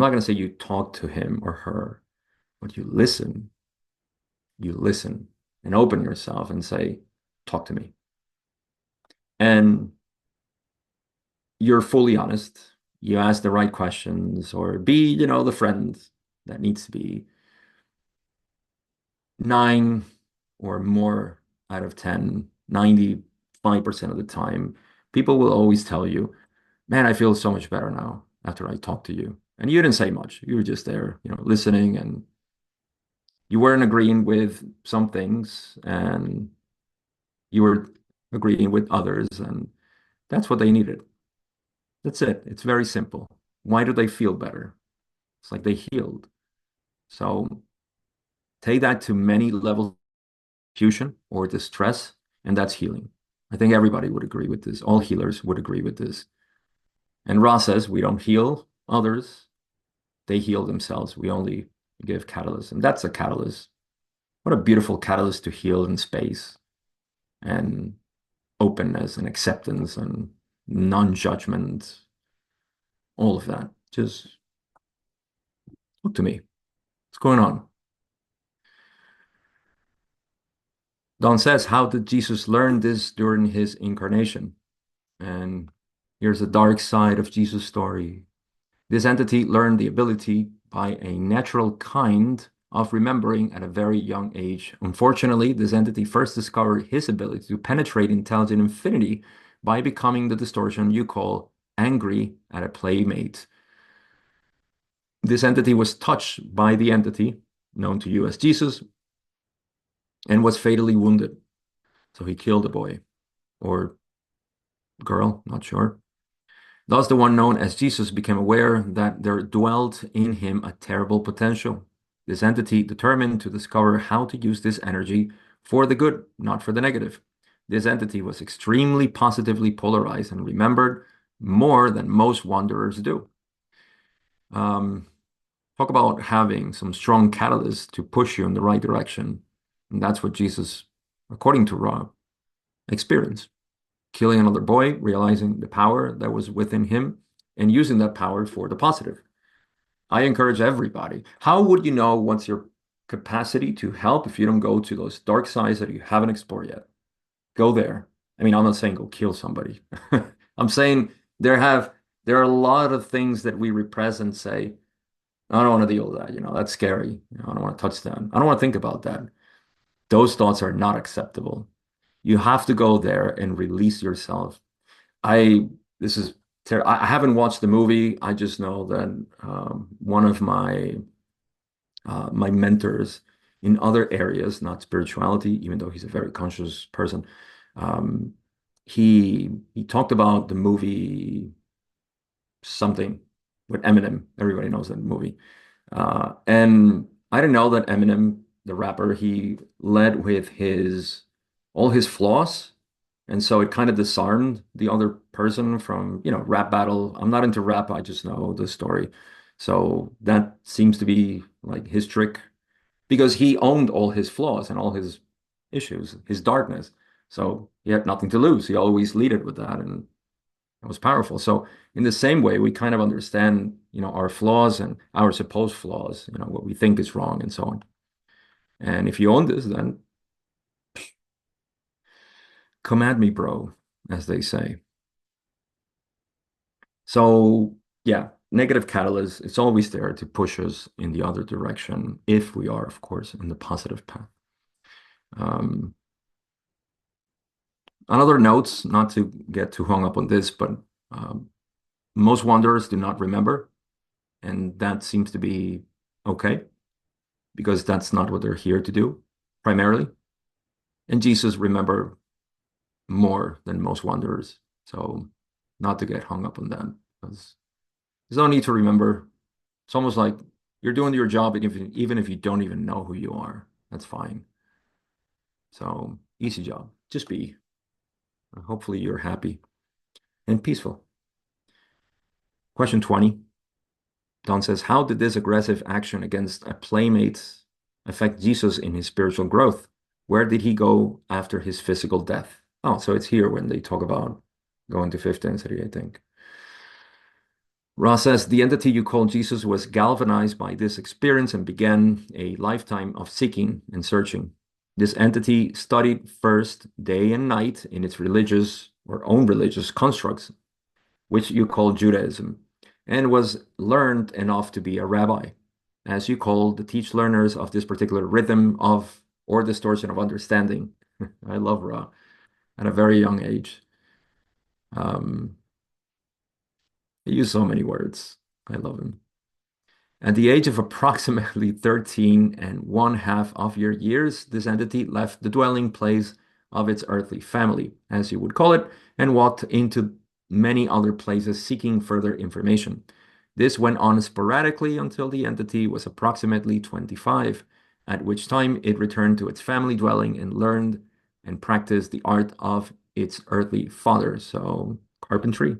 not going to say you talk to him or her, but you listen and open yourself and say, talk to me. And you're fully honest. You ask the right questions or be, the friend that needs to be 9 or more out of 10, 95% of the time, people will always tell you, man, I feel so much better now after I talked to you. And you didn't say much. You were just there, listening, and you weren't agreeing with some things and you were agreeing with others. And that's what they needed. That's it. It's very simple. Why do they feel better? It's like they healed. So take that to many levels confusion or distress, and that's healing. I think everybody would agree with this. All healers would agree with this. And Ra says we don't heal others, they heal themselves. We only give catalyst, and that's a catalyst. What a beautiful catalyst to heal in space and openness and acceptance and non-judgment, all of that. Just look to me. What's going on? Don says, how did Jesus learn this during his incarnation? And here's the dark side of Jesus' story. This entity learned the ability by a natural kind of remembering at a very young age. Unfortunately, this entity first discovered his ability to penetrate intelligent infinity by becoming the distortion you call angry at a playmate. This entity was touched by the entity known to you as Jesus and was fatally wounded. So he killed the boy or girl, not sure. Thus, the one known as Jesus became aware that there dwelt in him a terrible potential. This entity determined to discover how to use this energy for the good, not for the negative. This entity was extremely positively polarized and remembered more than most wanderers do. Um, Talk about having some strong catalysts to push you in the right direction. And that's what Jesus, according to Rob, experienced. Killing another boy, realizing the power that was within him, and using that power for the positive. I encourage everybody. How would you know what's your capacity to help if you don't go to those dark sides that you haven't explored yet? Go there. I mean, I'm not saying go kill somebody. I'm saying there are a lot of things that we repress and say, I don't want to deal with that. That's scary. I don't want to touch that. I don't want to think about that. Those thoughts are not acceptable. You have to go there and release yourself. I, this is, I haven't watched the movie. I just know that one of my mentors in other areas, not spirituality, even though he's a very conscious person, um, he talked about the movie something with Eminem. Everybody knows that movie. And I didn't know that Eminem, the rapper, he led with his all his flaws. And so it kind of disarmed the other person from, rap battle. I'm not into rap, I just know the story. So that seems to be like his trick because he owned all his flaws and all his issues, his darkness. So he had nothing to lose. He always leaded with that, and it was powerful. So in the same way, we kind of understand, our flaws and our supposed flaws, what we think is wrong and so on. And if you own this, then come at me, bro, as they say. So yeah, negative catalyst, it's always there to push us in the other direction if we are, of course, in the positive path. Um, on other notes, not to get too hung up on this, but um, most wanderers do not remember, and that seems to be okay because that's not what they're here to do primarily. And Jesus remember more than most wanderers. So not to get hung up on that because there's no need to remember. It's almost like you're doing your job even if you don't even know who you are. That's fine. So easy job. Just be. Hopefully you're happy and peaceful. Question 20. Don says, how did this aggressive action against a playmate affect Jesus in his spiritual growth? Where did he go after his physical death? Oh, so it's here when they talk about going to fifth density, I think. Ross says, the entity you call Jesus was galvanized by this experience and began a lifetime of seeking and searching. This entity studied first day and night in its religious or own religious constructs, which you call Judaism, and was learned enough to be a rabbi, as you call the teach learners of this particular rhythm of or distortion of understanding. I love Ra at a very young age. Um, he used so many words. I love him. At the age of approximately 13 and one half of your years, this entity left the dwelling place of its earthly family, as you would call it, and walked into many other places seeking further information. This went on sporadically until the entity was approximately 25, at which time it returned to its family dwelling and learned and practiced the art of its earthly father, so carpentry.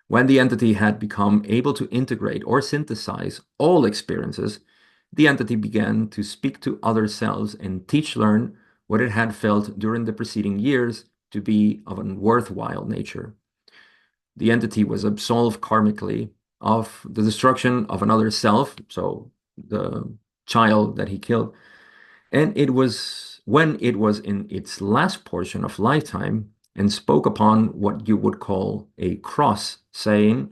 When the entity had become able to integrate or synthesize all experiences, the entity began to speak to other selves and teach learn what it had felt during the preceding years to be of a worthwhile nature. The entity was absolved karmically of the destruction of another self, so the child that he killed, and it was when it was in its last portion of lifetime and spoke upon what you would call a cross, saying,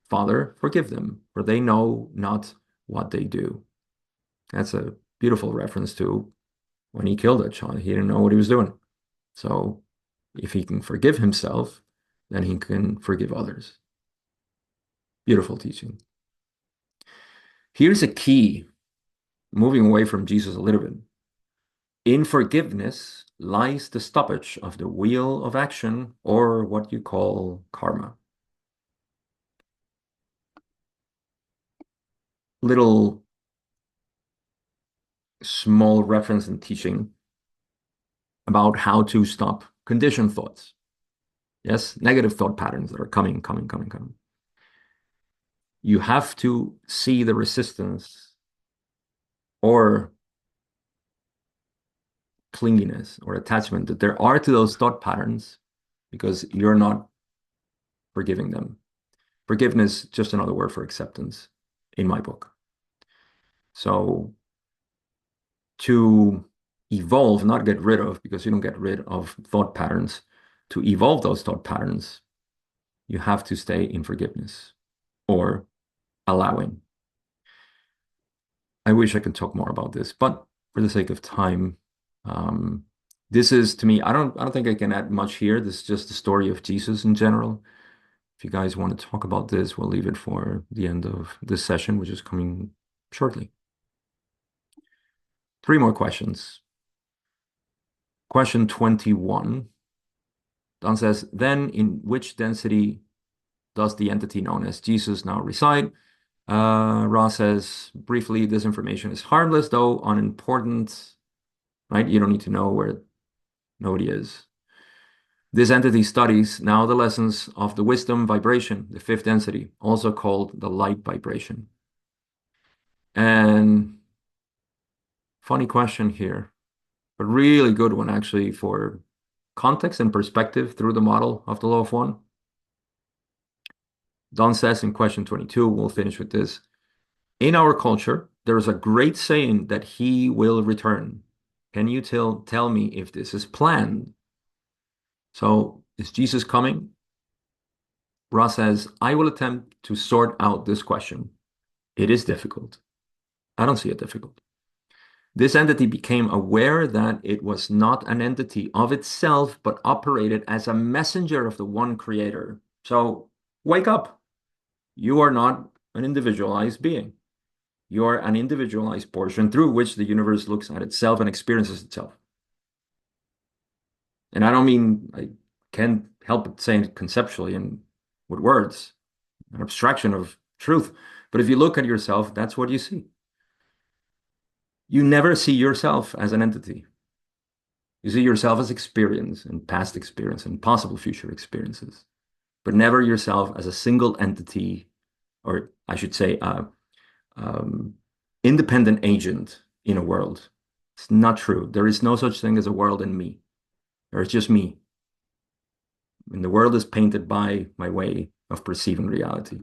Father, forgive them, for they know not what they do. That's a beautiful reference to when he killed that child. He didn't know what he was doing. So if he can forgive himself, then he can forgive others. Beautiful teaching. Here's a key, moving away from Jesus a little bit. In forgiveness lies the stoppage of the wheel of action, or what you call karma. Little small reference and teaching about how to stop conditioned thoughts. Yes, negative thought patterns that are coming, coming, coming, coming. You have to see the resistance or clinginess or attachment that there are to those thought patterns because you're not forgiving them. Forgiveness, just another word for acceptance in my book. So to evolve, not get rid of, because you don't get rid of thought patterns, to evolve those thought patterns, you have to stay in forgiveness or allowing. I wish I could talk more about this, but for the sake of time, um, this is to me, I don't think I can add much here. This is just the story of Jesus in general. If you guys want to talk about this, we'll leave it for the end of this session, which is coming shortly. 3 more questions. Question 21. Don says, then in which density does the entity known as Jesus now reside? Ross says, briefly, this information is harmless, though unimportant, right? You don't need to know where nobody is. This entity studies now the lessons of the wisdom vibration, the fifth density, also called the light vibration. And funny question here, but really good one actually for context and perspective through the model of the law of one. Don says in question 22, we'll finish with this. In our culture, there is a great saying that he will return. Can you tell me if this is planned? So is Jesus coming? Ross says, I will attempt to sort out this question. It is difficult. I don't see it difficult. This entity became aware that it was not an entity of itself, but operated as a messenger of the one creator. So wake up. You are not an individualized being. You are an individualized portion through which the universe looks at itself and experiences itself. And I don't mean, I can't help but saying it conceptually and with words, an abstraction of truth. But if you look at yourself, that's what you see. You never see yourself as an entity. You see yourself as experience and past experience and possible future experiences, but never yourself as a single entity, or I should say, um, independent agent in a world. It's not true. There is no such thing as a world in me. There is just me. And the world is painted by my way of perceiving reality.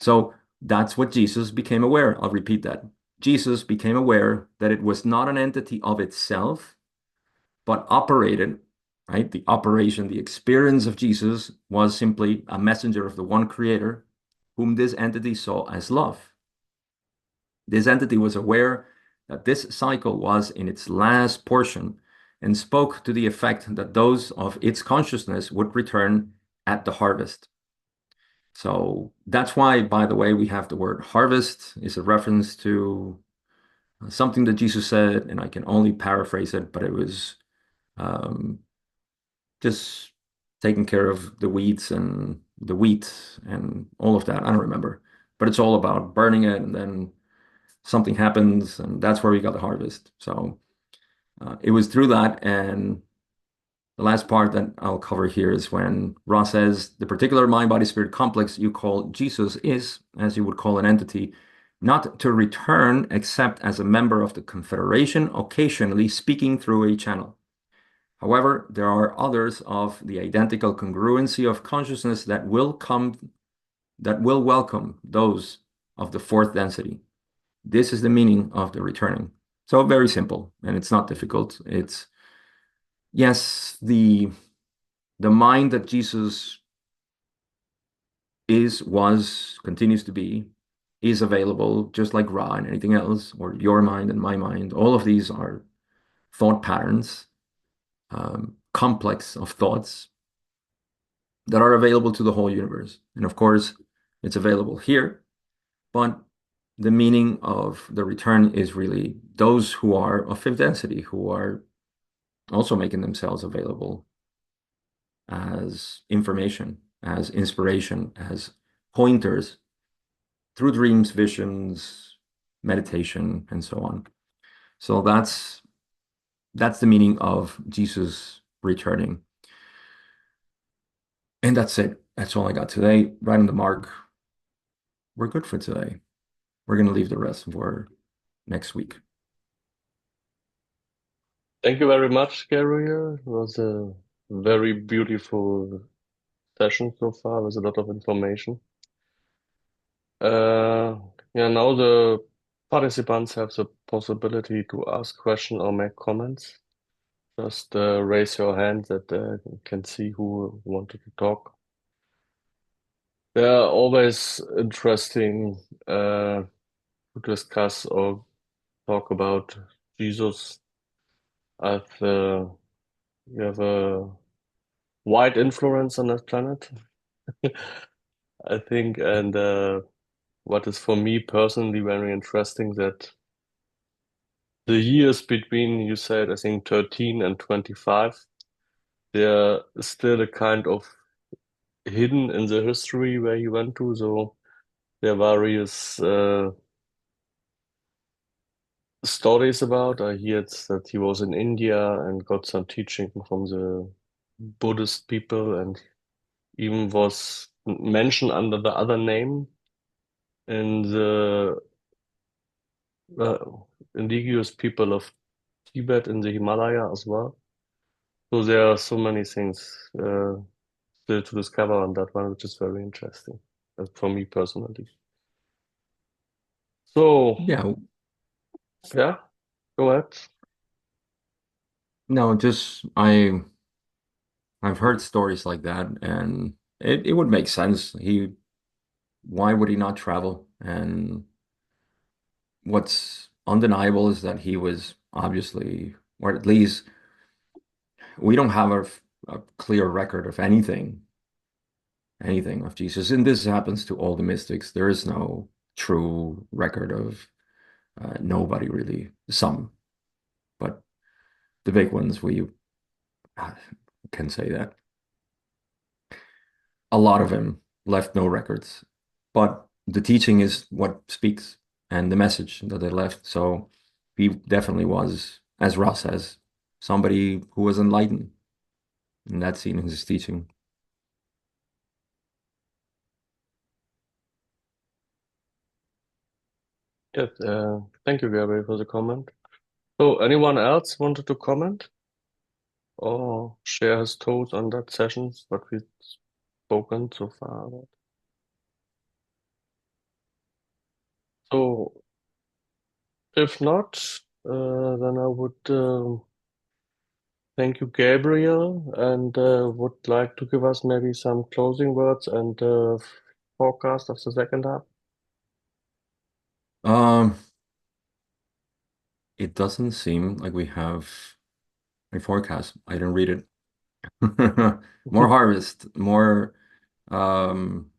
So that's what Jesus became aware. I'll repeat that. Jesus became aware that it was not an entity of itself, but operated, right? The operation, the experience of Jesus was simply a messenger of the one creator, whom this entity saw as love. This entity was aware that this cycle was in its last portion and spoke to the effect that those of its consciousness would return at the harvest. So that's why, by the way, we have the word harvest is a reference to something that Jesus said, and I can only paraphrase it, but it was um, just taking care of the weeds and the wheat and all of that. I don't remember, but it's all about burning it, and then something happens, and that's where we got the harvest. So it was through that. And the last part that I'll cover here is when Ross says the particular mind body spirit complex you call Jesus is, as you would call an entity, not to return except as a member of the confederation, occasionally speaking through a channel. However, there are others of the identical congruency of consciousness that will welcome those of the fourth density. This is the meaning of the returning. So very simple, and it's not difficult. It's yes, the mind that Jesus is, was, continues to be, is available just like Ra and anything else, or your mind and my mind. All of these are thought patterns, complex of thoughts that are available to the whole universe. And of course, it's available here, but the meaning of the return is really those who are of fifth density, who are also making themselves available as information, as inspiration, as pointers through dreams, visions, meditation, and so on. So that's the meaning of Jesus returning. And that's it. That's all I got today. Right on the mark. We're good for today. We're going to leave the rest for next week. Thank you very much, Gabriel. It was a very beautiful session so far with a lot of information. Uh, yeah, now the participants have the possibility to ask questions or make comments. Just raise your hand that can see who wanted to talk. They're always interesting to discuss or talk about Jesus. I've You have a wide influence on that planet, I think, and what is for me personally very interesting that the years between you said I think 13 and 25, they're still a kind of hidden in the history where he went to. So there are various stories about. I heard that he was in India and got some teaching from the Buddhist people and even was mentioned under the other name in the uh, indigenous people of Tibet in the Himalaya as well. So there are so many things still to discover on that one, which is very interesting for me personally. So Yeah, yeah, go ahead. no, just I've heard stories like that, and it would make sense. Why would he not travel? And what's undeniable is that he was obviously, or at least we don't have a clear record of anything of Jesus. And this happens to all the mystics. There is no true record of nobody really. Some, but the big ones we uh, can say that. A lot of him left no records, but the teaching is what speaks and the message that they left. So he definitely was, as Ross says, somebody who was enlightened, and that's seen in his teaching. Yes, thank you, Gabriel, for the comment. So anyone else wanted to comment or share his thoughts on that session, what we've spoken so far about? So if not, then I would thank you, Gabriel, and would like to give us maybe some closing words and forecast of the second half. Um, it doesn't seem like we have a forecast. I didn't read it. More harvest, more um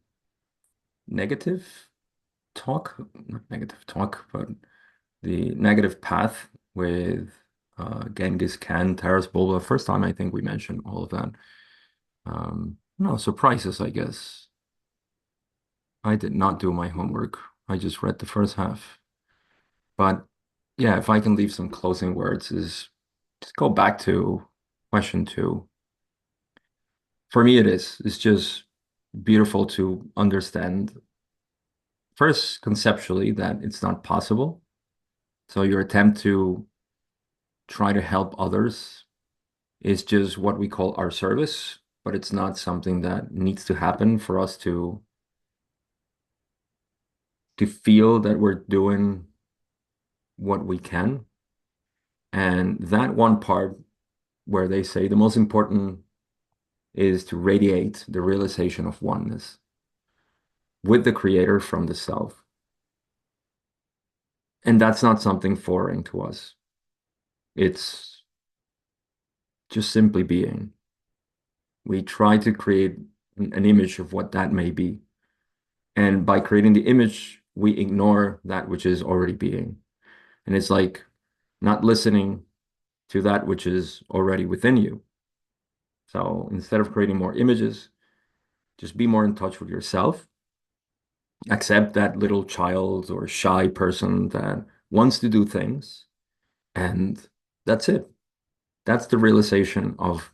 negative talk, not negative talk, but the negative path with Genghis Khan, Taras Bulba. First time I think we mentioned all of that. No surprises, I guess. I did not do my homework. I just read the first half. But yeah, if I can leave some closing words, is just go back to question two. For me, it is. It's just beautiful to understand first conceptually that it's not possible. So your attempt to try to help others is just what we call our service, but it's not something that needs to happen for us to feel that we're doing what we can. And that one part where they say the most important is to radiate the realization of oneness with the creator from the self. And that's not something foreign to us. It's just simply being. We try to create an image of what that may be. And by creating the image, we ignore that which is already being. And it's like not listening to that which is already within you. So instead of creating more images, just be more in touch with yourself. Accept that little child or shy person that wants to do things. And that's it. That's the realization of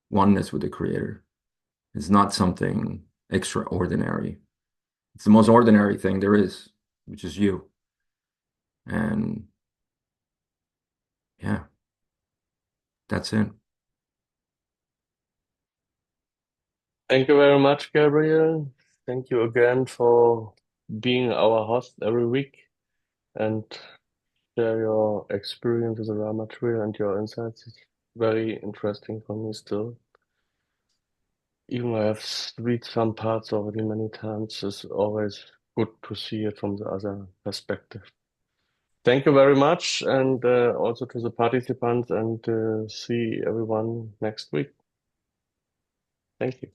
oneness with the creator. It's not something extraordinary. It's the most ordinary thing there is, which is you. And yeah, that's it. Thank you very much, Gabriel. Thank you again for being our host every week and share your experience with the raw material and your insights. It's very interesting for me still. even I have read some parts already many times, it's always good to see it from the other perspective. Thank you very much, and also to the participants, and see everyone next week. Thank you.